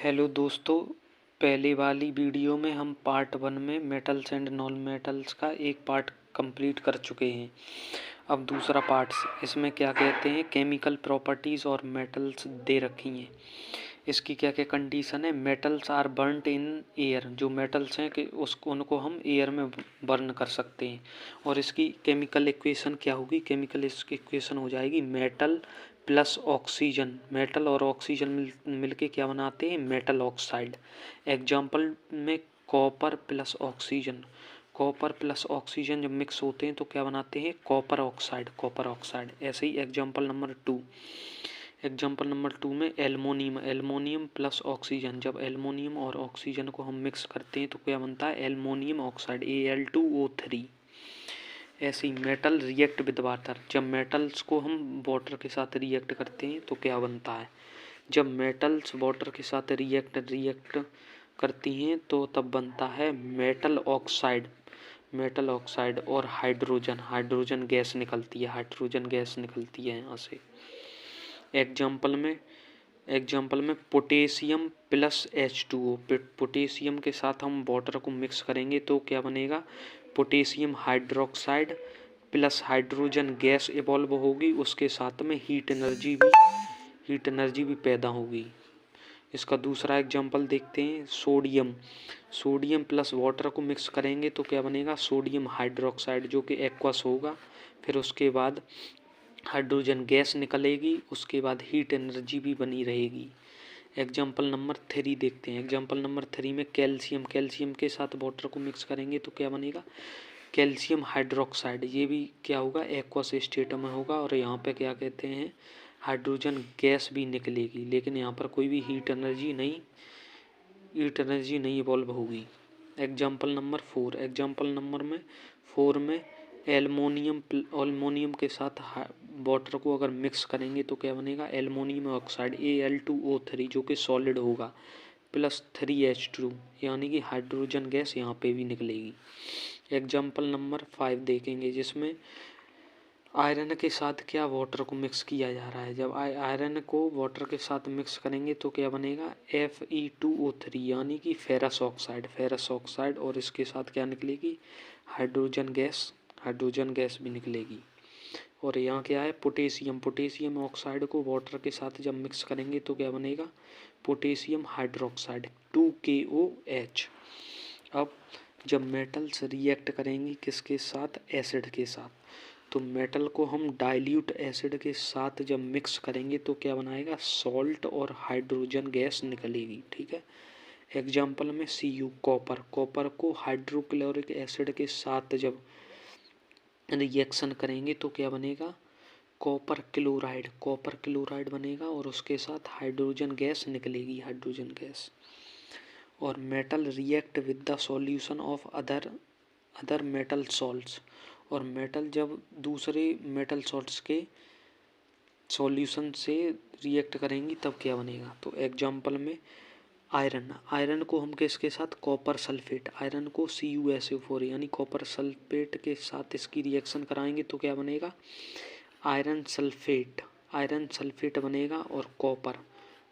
Hello दोस्तों, पहले वाली वीडियो में हम पार्ट 1 में मेटल्स एंड नॉन मेटल्स का एक पार्ट कंप्लीट कर चुके हैं। अब दूसरा पार्ट इसमें क्या कहते हैं, केमिकल प्रॉपर्टीज़ और मेटल्स दे रखी हैं। इसकी क्या क्या कंडीशन है। Metals are burned in air, जो मेटल्स हैं कि उसको उनको हम एयर में बर्न कर सकते हैं। और इसकी केमिकल इक्वेशन क्या होगी, केमिकल इक्वेशन हो जाएगी मेटल प्लस ऑक्सीजन। मेटल और ऑक्सीजन मिलके क्या बनाते हैं, मेटल ऑक्साइड। एग्जाम्पल में copper plus oxygen, copper plus oxygen जब मिक्स होते हैं तो क्या बनाते हैं, कॉपर ऑक्साइड, कॉपर ऑक्साइड। ऐसे ही एग्जाम्पल नंबर 2, एग्जाम्पल नंबर 2 में एल्युमिनियम, एल्युमिनियम प्लस ऑक्सीजन। जब एल्युमिनियम और ऑक्सीजन को हम मिक्स करते हैं तो क्या बनता है, एल्युमिनियम ऑक्साइड, Al2O3। ऐसे ही मेटल रिएक्ट विद वाटर, जब मेटल्स को हम वाटर के साथ रिएक्ट करते हैं तो क्या बनता है, जब मेटल्स वाटर के साथ रिएक्ट करती हैं तो तब बनता है मेटल ऑक्साइड, मेटल ऑक्साइड। और हाइड्रोजन, हाइड्रोजन गैस निकलती है, हाइड्रोजन गैस निकलती है यहाँ से। एग्जाम्पल में पोटेशियम प्लस H2O, पोटेशियम के साथ हम वाटर को मिक्स करेंगे तो क्या बनेगा, potassium hydroxide plus hydrogen gas evolve होगी, उसके साथ में हीट एनर्जी भी पैदा होगी। इसका दूसरा एग्जाम्पल देखते हैं, सोडियम, सोडियम प्लस वाटर को मिक्स करेंगे तो क्या बनेगा, सोडियम हाइड्रोक्साइड, जो कि एक्वस होगा। फिर उसके बाद हाइड्रोजन गैस निकलेगी, उसके बाद हीट एनर्जी भी बनी रहेगी। एग्जाम्पल नंबर 3 देखते हैं। एग्जाम्पल नंबर 3 में कैल्शियम, कैल्शियम के साथ वाटर को मिक्स करेंगे तो क्या बनेगा, कैल्शियम हाइड्रोक्साइड। ये भी क्या होगा, एक्वस स्टेट में होगा। और यहाँ पे क्या कहते हैं, हाइड्रोजन गैस भी निकलेगी, लेकिन यहाँ पर कोई भी हीट एनर्जी नहीं इवॉल्व होगी। एग्जाम्पल नंबर 4, एग्जाम्पल नंबर में 4 में एल्युमिनियम के साथ वाटर को अगर मिक्स करेंगे तो क्या बनेगा, एल्युमिनियम ऑक्साइड Al2O3, जो कि सॉलिड होगा, प्लस 3H2, यानी कि हाइड्रोजन गैस यहाँ पे भी निकलेगी। एग्जाम्पल नंबर 5 देखेंगे, जिसमें आयरन के साथ क्या वाटर को मिक्स किया जा रहा है। जब आयरन को वाटर के साथ मिक्स करेंगे तो क्या बनेगा, Fe2O3, यानी कि फेरस ऑक्साइड, फेरस ऑक्साइड। और इसके साथ क्या निकलेगी, हाइड्रोजन गैस भी निकलेगी। और यहाँ क्या है, पोटेशियम, पोटेशियम ऑक्साइड को वाटर के साथ जब मिक्स करेंगे तो क्या बनेगा, पोटेशियम हाइड्रोक्साइड, 2KOH। अब जब मेटल्स रिएक्ट करेंगी किसके साथ, एसिड के साथ, तो मेटल को हम डाइल्यूट एसिड के साथ जब मिक्स करेंगे तो क्या बनाएगा, सॉल्ट और हाइड्रोजन गैस निकलेगी। ठीक है। एग्जाम्पल में Cu, कॉपर, कॉपर को हाइड्रोक्लोरिक एसिड के साथ जब रिएक्शन करेंगे तो क्या बनेगा, कॉपर क्लोराइड बनेगा, और उसके साथ हाइड्रोजन गैस निकलेगी, हाइड्रोजन गैस। और metal react with the solution of other metal salts, और मेटल जब दूसरे मेटल सॉल्ट्स के सॉल्यूशन से रिएक्ट करेंगी तब क्या बनेगा। तो एग्जाम्पल में आयरन को हम किसके साथ, कॉपर सल्फेट, आयरन को CuSO4 यानी कॉपर सल्फेट के साथ इसकी रिएक्शन कराएंगे तो क्या बनेगा, आयरन सल्फेट बनेगा।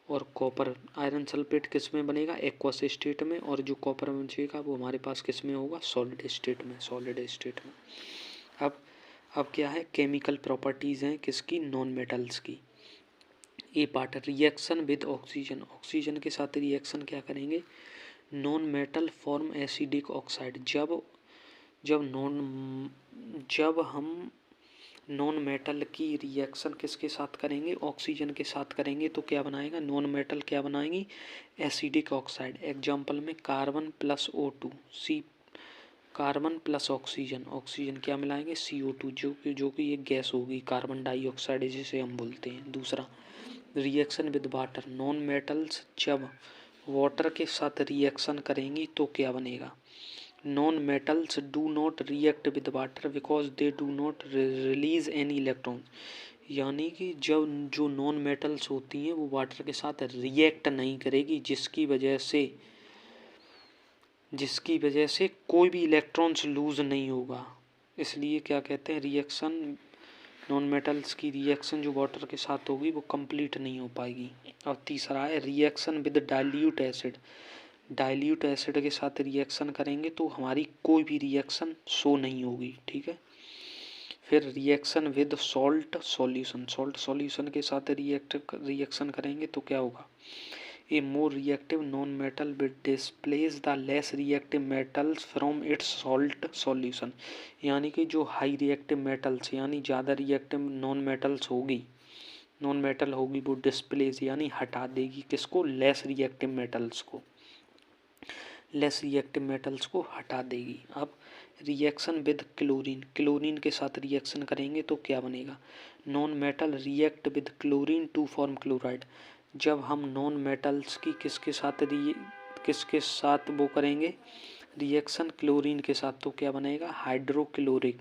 और कॉपर आयरन सल्फेट किस में बनेगा, एक्वस स्टेट में। और जो कॉपर बचेगा वो हमारे पास किस में होगा, सॉलिड स्टेट में। अब क्या है, केमिकल प्रॉपर्टीज़ हैं किसकी, नॉन मेटल्स की। A part, reaction with oxygen, oxygen के साथ रिएक्शन क्या करेंगे, non metal form acidic oxide. जब हम नॉन मेटल की रिएक्शन किसके साथ करेंगे, ऑक्सीजन के साथ करेंगे तो क्या बनाएगा, नॉन मेटल क्या बनाएंगी, एसिडिक ऑक्साइड। एग्जाम्पल में carbon plus O2, carbon plus oxygen क्या मिलाएंगे, CO2, जो कि एक गैस होगी, कार्बन डाइऑक्साइड जिसे हम बोलते हैं। दूसरा, reaction with water, non metals जब वाटर के साथ रिएक्शन करेंगी तो क्या बनेगा, non metals do not react with water because they do not release any electrons, यानी कि जब जो नॉन मेटल्स होती हैं वो वाटर के साथ रिएक्ट नहीं करेगी, जिसकी वजह से कोई भी इलेक्ट्रॉन्स लूज नहीं होगा। इसलिए क्या कहते हैं, रिएक्शन नॉन मेटल्स की रिएक्शन जो वाटर के साथ होगी वो कंप्लीट नहीं हो पाएगी। अब तीसरा है reaction with dilute acid. Dilute acid के साथ रिएक्शन करेंगे तो हमारी कोई भी रिएक्शन शो नहीं होगी, ठीक है। फिर reaction with salt solution, salt solution के साथ रिएक्शन करेंगे तो क्या होगा, a more reactive non metal with displace the less reactive metals from its salt solution. यानी कि जो हाई रिएक्टिव मेटल्स यानी ज़्यादा रिएक्टिव नॉन मेटल्स होगी, नॉन मेटल होगी, वो डिस्प्लेस यानी हटा देगी किसको, लेस रिएक्टिव मेटल्स को, लेस रिएक्टिव मेटल्स को हटा देगी। अब रिएक्शन विद क्लोरीन, क्लोरीन के साथ रिएक्शन करेंगे तो क्या बनेगा, non metal react with chlorine to form chloride. जब हम नॉन मेटल्स की किसके साथ वो करेंगे रिएक्शन, क्लोरीन के साथ, तो क्या बनेगा, हाइड्रोक्लोरिक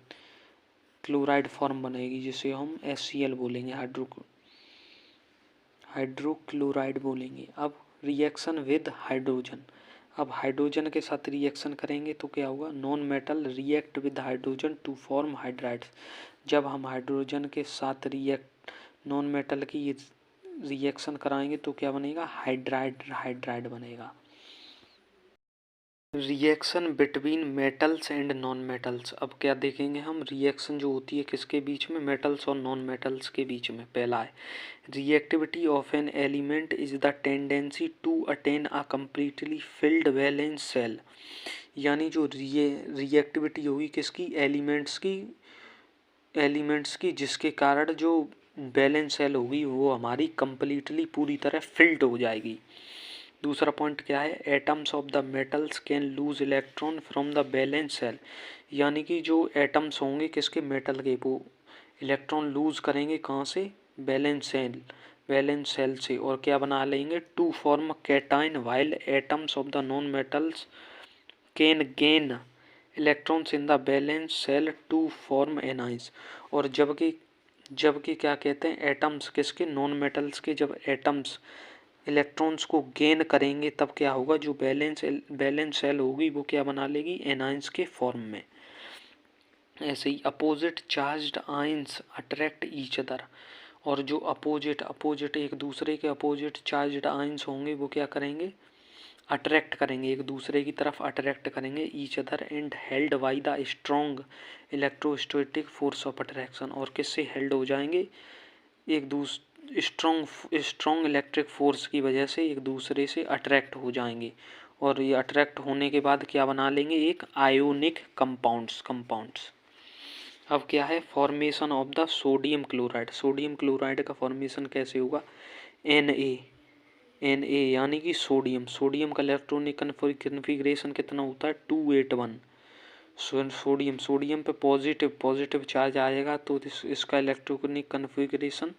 क्लोराइड फॉर्म बनेगी जिसे हम HCl बोलेंगे, हाइड्रोक्लोराइड बोलेंगे। अब रिएक्शन विद हाइड्रोजन, अब हाइड्रोजन के साथ रिएक्शन करेंगे तो क्या होगा, non metal react with hydrogen to form hydrides. जब हम हाइड्रोजन के साथ नॉन मेटल की रिएक्शन कराएंगे तो क्या बनेगा, हाइड्राइड बनेगा। Reaction between metals and non metals, अब क्या देखेंगे हम, रिएक्शन जो होती है किसके बीच में, मेटल्स और नॉन मेटल्स के बीच में। पहला है reactivity of an element is the tendency to attain a completely filled valence shell. यानी जो रिएक्टिविटी होगी किसकी, एलिमेंट्स की जिसके कारण जो वैलेंस सेल होगी वो हमारी कम्प्लीटली पूरी तरह फिल्ड हो जाएगी। दूसरा पॉइंट क्या है, atoms of the metals can lose electron from the valence shell. यानी कि जो एटम्स होंगे किसके, मेटल के, वो इलेक्ट्रॉन लूज करेंगे कहाँ से, वैलेंस सेल से, और क्या बना लेंगे, to form cation, while atoms of the non metals can gain electrons in the valence shell to form anions. और जबकि क्या कहते हैं, एटम्स किसके, नॉन मेटल्स के, जब एटम्स इलेक्ट्रॉन्स को गेन करेंगे तब क्या होगा, जो बैलेंस सेल होगी वो क्या बना लेगी, एनाइंस के फॉर्म में। ऐसे ही opposite charged ions attract each other, और जो अपोजिट एक दूसरे के अपोजिट चार्ज्ड आयंस होंगे वो क्या करेंगे, अट्रैक्ट करेंगे, एक दूसरे की तरफ अट्रैक्ट करेंगे, each other and held by the strong electrostatic force of attraction. और किससे हेल्ड हो जाएंगे, एक स्ट्रॉन्ग इलेक्ट्रिक फोर्स की वजह से एक दूसरे से अट्रैक्ट हो जाएंगे। और ये अट्रैक्ट होने के बाद क्या बना लेंगे, एक आयोनिक कंपाउंड्स। अब क्या है, formation of the sodium chloride. Sodium chloride का फॉर्मेशन कैसे होगा, Na यानी कि सोडियम का इलेक्ट्रॉनिक कन्फिग्रेशन कितना होता है, 281। सोडियम पे पॉजिटिव चार्ज आएगा तो इसका इलेक्ट्रॉनिक कन्फिग्रेशन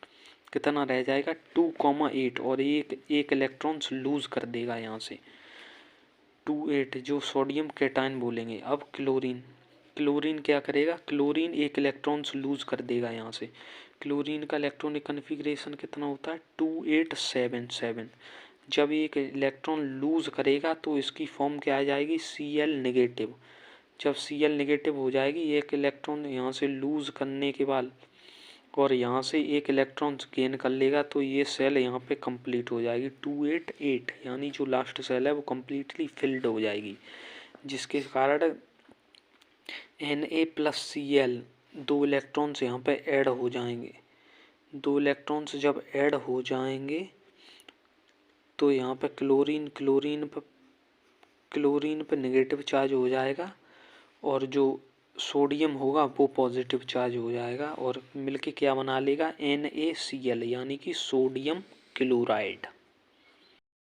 कितना रह जाएगा, 2,8, और एक इलेक्ट्रॉन्स लूज कर देगा यहाँ से 2,8, जो सोडियम कैटायन बोलेंगे। अब क्लोरीन क्या करेगा, क्लोरीन एक इलेक्ट्रॉन्स लूज कर देगा यहाँ से। क्लोरीन का इलेक्ट्रॉनिक कन्फिग्रेशन कितना होता है, 2877। जब एक इलेक्ट्रॉन लूज करेगा तो इसकी फॉर्म क्या आ जाएगी, Cl नेगेटिव। जब Cl नेगेटिव हो जाएगी, एक इलेक्ट्रॉन यहाँ से लूज करने के बाद और यहाँ से एक इलेक्ट्रॉन गेन कर लेगा तो ये सेल यहाँ पे कंप्लीट हो जाएगी 288, यानी जो लास्ट सेल है वो कम्प्लीटली फिल्ड हो जाएगी, जिसके कारण Na+Cl दो इलेक्ट्रॉन्स यहाँ पे ऐड हो जाएंगे। दो इलेक्ट्रॉन्स जब ऐड हो जाएंगे तो यहाँ पे क्लोरीन पे नेगेटिव चार्ज हो जाएगा और जो सोडियम होगा वो पॉजिटिव चार्ज हो जाएगा और मिलके क्या बना लेगा, NaCl यानी कि सोडियम क्लोराइड।